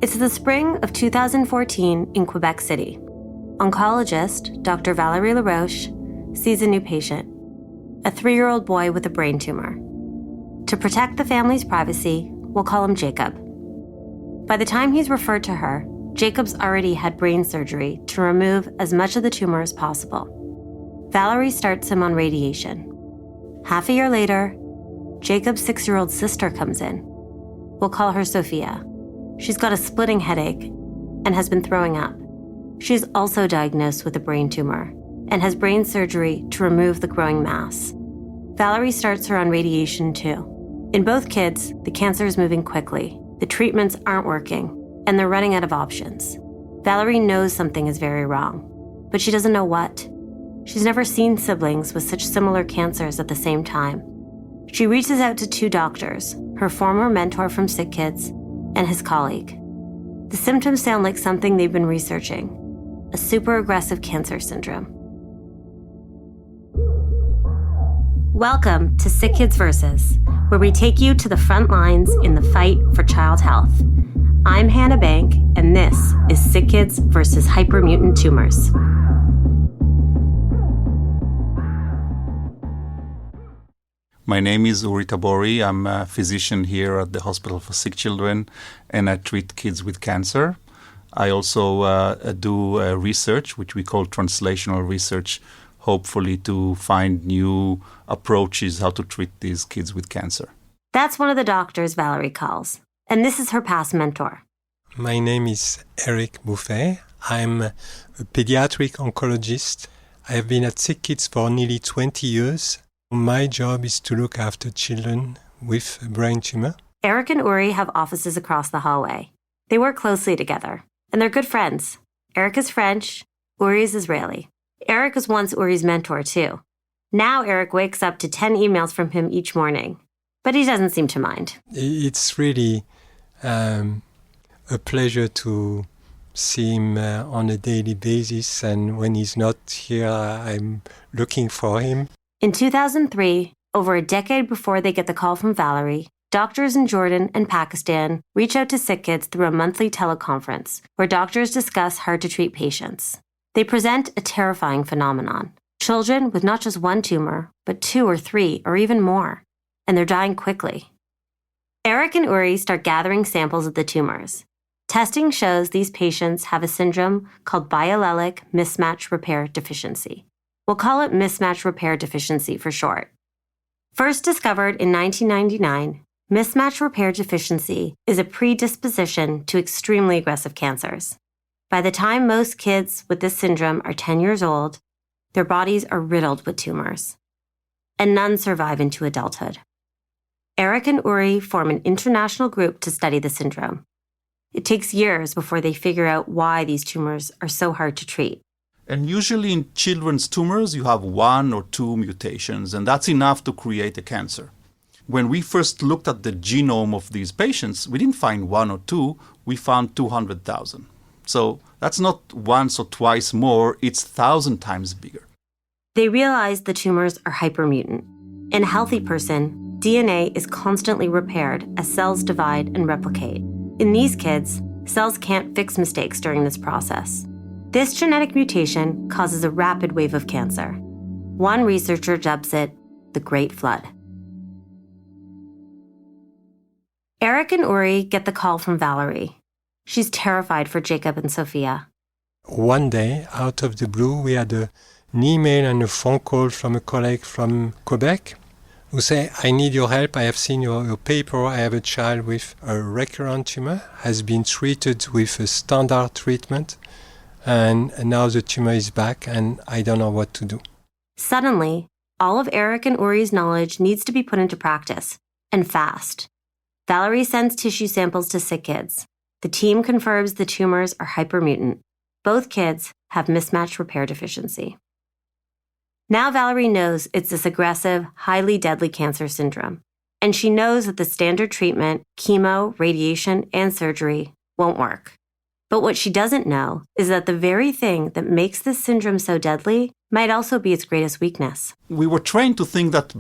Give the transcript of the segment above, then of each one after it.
It's the spring of 2014 in Quebec City. Oncologist Dr. Valérie Laroche sees a new patient, a 3-year-old boy with a brain tumor. To protect the family's privacy, we'll call him Jacob. By the time he's referred to her, Jacob's already had brain surgery to remove as much of the tumor as possible. Valérie starts him on radiation. Half a year later, Jacob's 6-year-old sister comes in. We'll call her Sophia. She's got a splitting headache and has been throwing up. She's also diagnosed with a brain tumor and has brain surgery to remove the growing mass. Valérie starts her on radiation too. In both kids, the cancer is moving quickly. The treatments aren't working, and they're running out of options. Valérie knows something is very wrong, but she doesn't know what. She's never seen siblings with such similar cancers at the same time. She reaches out to 2 doctors, her former mentor from SickKids and his colleague. The symptoms sound like something they've been researching, a super-aggressive cancer syndrome. Welcome to SickKids Versus, where we take you to the front lines in the fight for child health. I'm Hannah Bank, and this is SickKids versus Hypermutant Tumours. My name is Tabori. I'm a physician here at the Hospital for Sick Children, and I treat kids with cancer. I also do research, which we call translational research, hopefully to find new approaches how to treat these kids with cancer. That's one of the doctors Valérie calls, and this is her past mentor. My name is Eric Bouffet. I'm a pediatric oncologist. I have been at SickKids for nearly 20 years. My job is to look after children with a brain tumor. Eric and Uri have offices across the hallway. They work closely together, and they're good friends. Eric is French, Uri is Israeli. Eric was once Uri's mentor, too. Now Eric wakes up to 10 emails from him each morning, but he doesn't seem to mind. It's really a pleasure to see him on a daily basis, and when he's not here, I'm looking for him. In 2003, over a decade before they get the call from Valérie, doctors in Jordan and Pakistan reach out to SickKids through a monthly teleconference where doctors discuss hard-to-treat patients. They present a terrifying phenomenon. Children with not just one tumor, but 2 or 3 or even more, and they're dying quickly. Eric and Uri start gathering samples of the tumors. Testing shows these patients have a syndrome called biallelic mismatch repair deficiency. We'll call it mismatch repair deficiency for short. First discovered in 1999, mismatch repair deficiency is a predisposition to extremely aggressive cancers. By the time most kids with this syndrome are 10 years old, their bodies are riddled with tumors, and none survive into adulthood. Eric and Uri form an international group to study the syndrome. It takes years before they figure out why these tumors are so hard to treat. And usually in children's tumors, you have 1 or 2 mutations, and that's enough to create a cancer. When we first looked at the genome of these patients, we didn't find 1 or 2, we found 200,000. So that's not once or twice more, it's 1,000 times bigger. They realize the tumors are hypermutant. In a healthy person, DNA is constantly repaired as cells divide and replicate. In these kids, cells can't fix mistakes during this process. This genetic mutation causes a rapid wave of cancer. One researcher dubs it the Great Flood. Eric and Uri get the call from Valérie. She's terrified for Jacob and Sophia. One day, out of the blue, we had an email and a phone call from a colleague from Quebec who said, I need your help. I have seen your paper. I have a child with a recurrent tumor, has been treated with a standard treatment. And now the tumor is back, and I don't know what to do. Suddenly, all of Eric and Uri's knowledge needs to be put into practice, and fast. Valérie sends tissue samples to SickKids. The team confirms the tumors are hypermutant. Both kids have mismatch repair deficiency. Now Valérie knows it's this aggressive, highly deadly cancer syndrome, and she knows that the standard treatment, chemo, radiation, and surgery, won't work. But what she doesn't know is that the very thing that makes this syndrome so deadly might also be its greatest weakness. We were trained to think that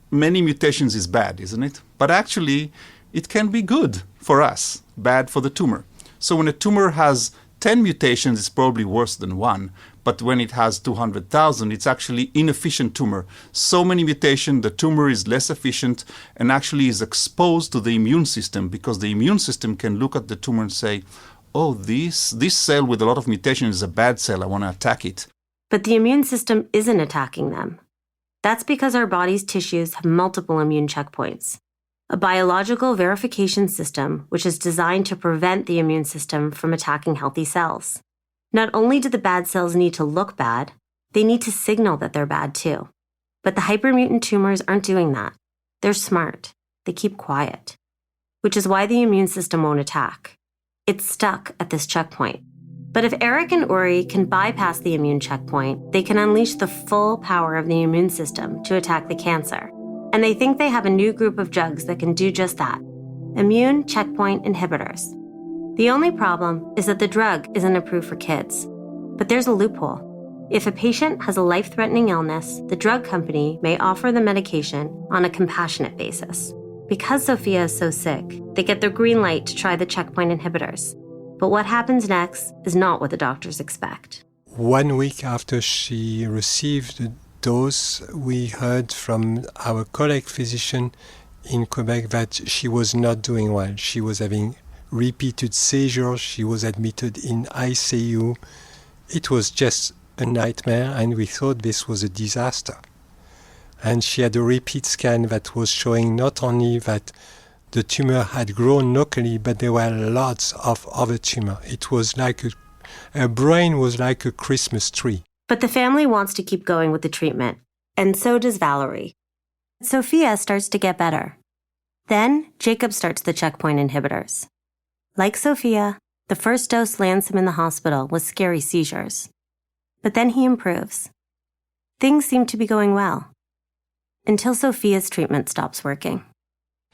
many mutations is bad, isn't it? But actually, it can be good for us, bad for the tumor. So when a tumor has 10 mutations, it's probably worse than one. But when it has 200,000, it's actually inefficient tumor. So many mutations, the tumor is less efficient and actually is exposed to the immune system, because the immune system can look at the tumor and say, oh, this cell with a lot of mutation is a bad cell, I want to attack it. But the immune system isn't attacking them. That's because our body's tissues have multiple immune checkpoints, a biological verification system which is designed to prevent the immune system from attacking healthy cells. Not only do the bad cells need to look bad, they need to signal that they're bad too. But the hypermutant tumors aren't doing that. They're smart. They keep quiet, which is why the immune system won't attack. It's stuck at this checkpoint. But if Eric and Uri can bypass the immune checkpoint, they can unleash the full power of the immune system to attack the cancer. And they think they have a new group of drugs that can do just that: immune checkpoint inhibitors. The only problem is that the drug isn't approved for kids. But there's a loophole. If a patient has a life-threatening illness, the drug company may offer the medication on a compassionate basis. Because Sophia is so sick, they get the green light to try the checkpoint inhibitors. But what happens next is not what the doctors expect. 1 week after she received the dose, we heard from our colleague physician in Quebec that she was not doing well. She was having repeated seizures. She was admitted in ICU. It was just a nightmare, and we thought this was a disaster. And she had a repeat scan that was showing not only that the tumor had grown locally, but there were lots of other tumors. It was like her brain was like a Christmas tree. But the family wants to keep going with the treatment, and so does Valerie. Sophia starts to get better. Then Jacob starts the checkpoint inhibitors. Like Sophia, the first dose lands him in the hospital with scary seizures. But then he improves. Things seem to be going well, until Sophia's treatment stops working.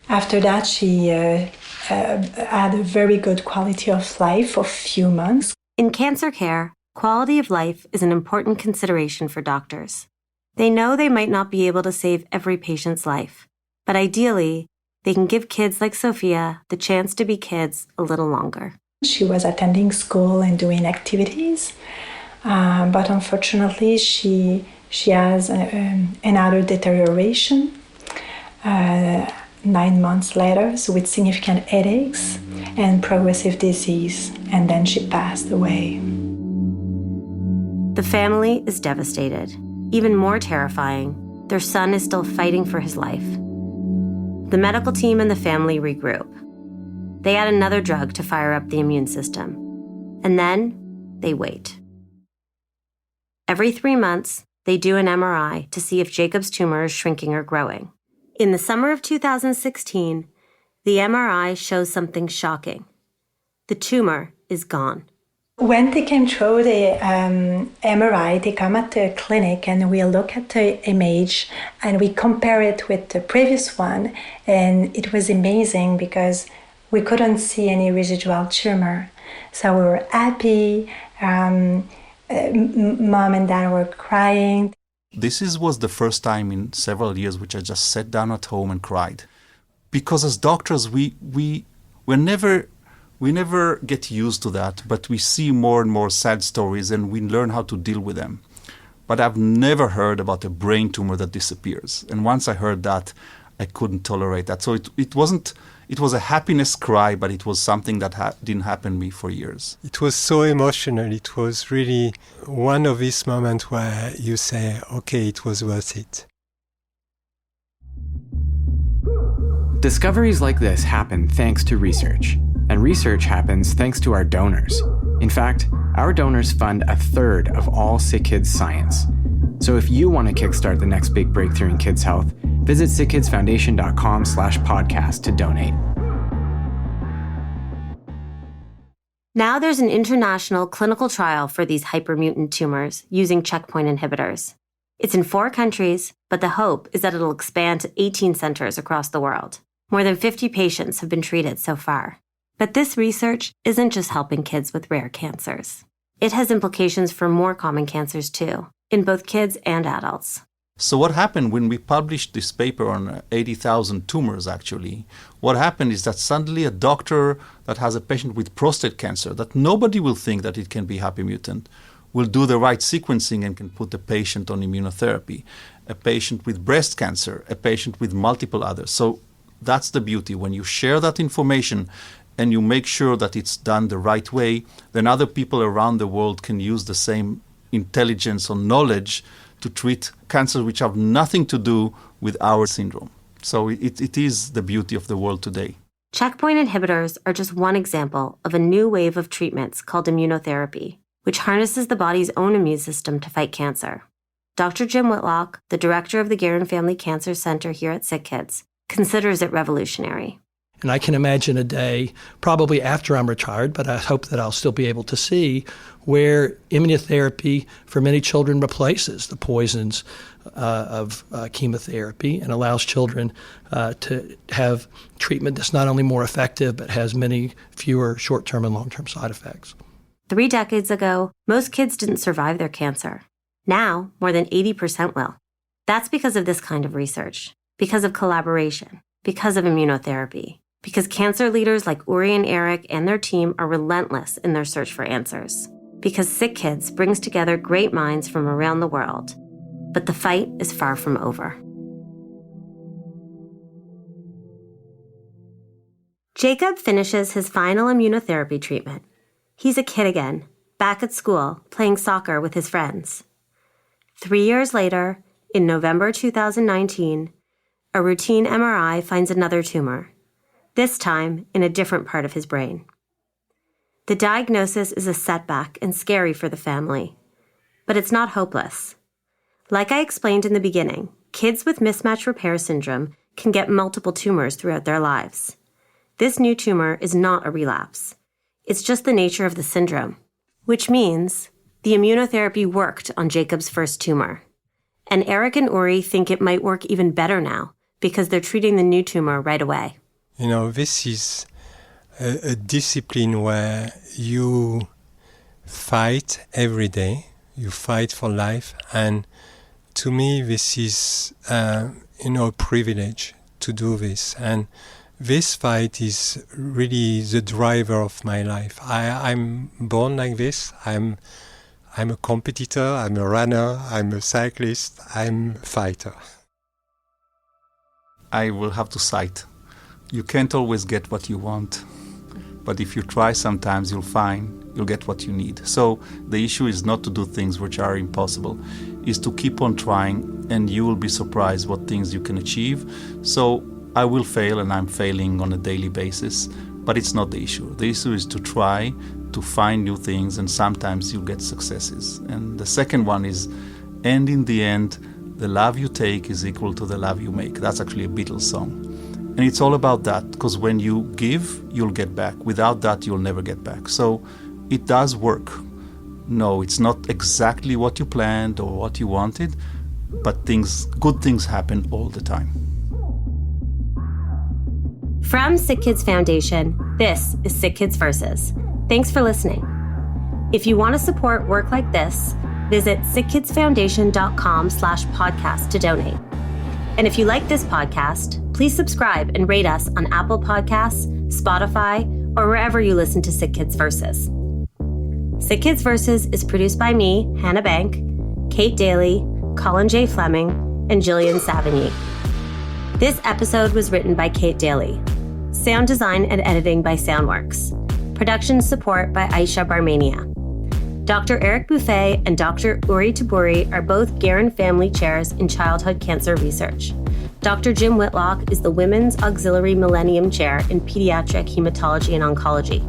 After that, she had a very good quality of life for a few months. In cancer care, quality of life is an important consideration for doctors. They know they might not be able to save every patient's life, but ideally, they can give kids like Sophia the chance to be kids a little longer. She was attending school and doing activities, but unfortunately, she has another deterioration 9 months later, so with significant headaches and progressive disease, and then she passed away. The family is devastated. Even more terrifying, their son is still fighting for his life. The medical team and the family regroup. They add another drug to fire up the immune system. And then they wait. Every 3 months, they do an MRI to see if Jacob's tumor is shrinking or growing. In the summer of 2016, the MRI shows something shocking. The tumor is gone. When they came through the MRI, they come at the clinic and we look at the image and we compare it with the previous one. And it was amazing because we couldn't see any residual tumor. So we were happy. Mom and dad were crying. This was the first time in several years which I just sat down at home and cried. Because as doctors, we never get used to that, but we see more and more sad stories and we learn how to deal with them. But I've never heard about a brain tumor that disappears. And once I heard that, I couldn't tolerate that. So it was a happiness cry, but it was something that didn't happen to me for years. It was so emotional. It was really one of these moments where you say, okay, it was worth it. Discoveries like this happen thanks to research. And research happens thanks to our donors. In fact, our donors fund 1/3 of all SickKids science. So if you want to kickstart the next big breakthrough in kids' health, visit sickkidsfoundation.com/podcast to donate. Now there's an international clinical trial for these hypermutant tumors using checkpoint inhibitors. It's in 4 countries, but the hope is that it'll expand to 18 centers across the world. More than 50 patients have been treated so far. But this research isn't just helping kids with rare cancers. It has implications for more common cancers too, in both kids and adults. So what happened when we published this paper on 80,000 tumors, actually, what happened is that suddenly a doctor that has a patient with prostate cancer, that nobody will think that it can be Hypermutant, will do the right sequencing and can put the patient on immunotherapy. A patient with breast cancer, a patient with multiple others. So that's the beauty. When you share that information and you make sure that it's done the right way, then other people around the world can use the same intelligence or knowledge to treat cancers which have nothing to do with our syndrome. So it is the beauty of the world today. Checkpoint inhibitors are just one example of a new wave of treatments called immunotherapy, which harnesses the body's own immune system to fight cancer. Dr. Jim Whitlock, the director of the Guerin Family Cancer Center here at SickKids, considers it revolutionary. And I can imagine a day, probably after I'm retired, but I hope that I'll still be able to see, where immunotherapy for many children replaces the poisons of chemotherapy and allows children to have treatment that's not only more effective, but has many fewer short-term and long-term side effects. 3 decades ago, most kids didn't survive their cancer. Now, more than 80% will. That's because of this kind of research, because of collaboration, because of immunotherapy, because cancer leaders like Uri and Eric and their team are relentless in their search for answers, because SickKids brings together great minds from around the world. But the fight is far from over. Jacob finishes his final immunotherapy treatment. He's a kid again, back at school, playing soccer with his friends. 3 years later, in November 2019, a routine MRI finds another tumor, this time in a different part of his brain. The diagnosis is a setback and scary for the family, but it's not hopeless. Like I explained in the beginning, kids with mismatch repair syndrome can get multiple tumors throughout their lives. This new tumor is not a relapse. It's just the nature of the syndrome, which means the immunotherapy worked on Jacob's first tumor. And Eric and Uri think it might work even better now because they're treating the new tumor right away. You know, this is a discipline where you fight every day, you fight for life, and to me this is, a privilege to do this. And this fight is really the driver of my life. I'm born like this. I'm a competitor, I'm a runner, I'm a cyclist, I'm a fighter. I will have to cite. You can't always get what you want, but if you try sometimes you'll get what you need. So the issue is not to do things which are impossible, is to keep on trying, and you will be surprised what things you can achieve. So I will fail, and I'm failing on a daily basis, but it's not the issue. The issue is to try to find new things, and sometimes you get successes. And the second one is, and in the end, the love you take is equal to the love you make. That's actually a Beatles song. And it's all about that, because when you give, you'll get back. Without that, you'll never get back. So it does work. No, it's not exactly what you planned or what you wanted, but good things happen all the time. From SickKids Foundation, this is SickKids Versus. Thanks for listening. If you want to support work like this, visit sickkidsfoundation.com/podcast to donate. And if you like this podcast, please subscribe and rate us on Apple Podcasts, Spotify, or wherever you listen to SickKids Versus. SickKids Versus is produced by me, Hannah Bank, Kate Daly, Colin J. Fleming, and Jillian Savigny. This episode was written by Kate Daly. Sound design and editing by Soundworks. Production support by Aisha Barmania. Dr. Eric Bouffet and Dr. Uri Tabori are both Guerin Family Chairs in Childhood Cancer Research. Dr. Jim Whitlock is the Women's Auxiliary Millennium Chair in Pediatric Hematology and Oncology.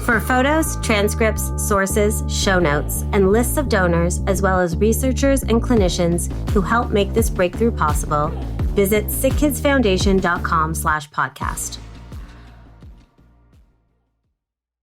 For photos, transcripts, sources, show notes, and lists of donors, as well as researchers and clinicians who help make this breakthrough possible, visit sickkidsfoundation.com/podcast.